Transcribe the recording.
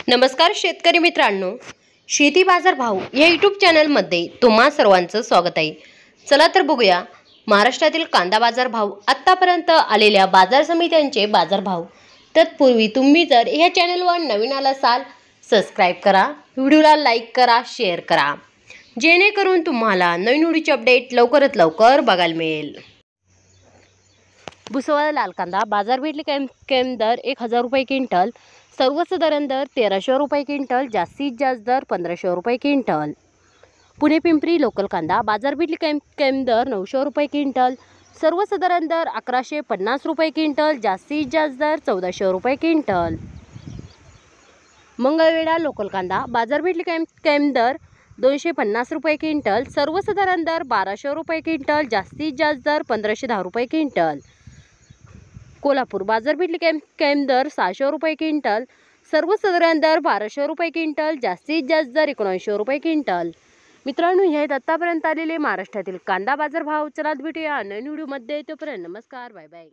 नमस्कार शेतकरी मित्रांनो, शेती बाजार भाव या यूट्यूब चॅनलमध्ये तुम्हा सर्वांचं स्वागत आहे। चला तर बघूया महाराष्ट्रातील कांदा बाजार भाव, आतापर्यंत आलेल्या बाजार समित्यांचे बाजार भाव। तत्पूर्वी तुम्ही जर या चॅनलवर नवीन आला असाल, सबस्क्राइब करा, व्हिडिओला लाईक करा, शेअर करा, जेणेकरून तुम्हाला नवीन व्हिडिओचे अपडेट लवकरात लवकर बघायला मिळेल। भुसावळ लाल कांदा बाजार भेटली कॅम दर 1000 रुपये क्विंटल, सर्वसाधारण दर 1300 रुपये क्विंटल, जास्तीत जास्त दर 1500 रुपये क्विंटल। पुणे पिंपरी लोकल कांदा बाजार भेटली कॅम दर 900 रुपये क्विंटल, सर्वसाधारण दर 1150 रुपये क्विंटल, जास्तीत जास्त दर 1400 रुपये क्विंटल। मंगळवेढा लोकल कांदा बाजार भेटली कॅम दर 250 रुपये क्विंटल, सर्वसाधारण दर 1200 रुपये क्विंटल, जास्तीत जास्त दर 1510 रुपये क्विंटल। कोल्हापूर बाजार भेटली कॅम दर 600 रुपये क्विंटल, सर्वसाधारण दर 1200 रुपये क्विंटल, जास्तीत जास्त दर 1900 रुपये क्विंटल। मित्रांनो, हे आतापर्यंत आलेले महाराष्ट्रातील कांदा बाजार भाव। चला भेटूया नवीन व्हिडिओमध्ये, तोपर्यंत नमस्कार, बाय बाय।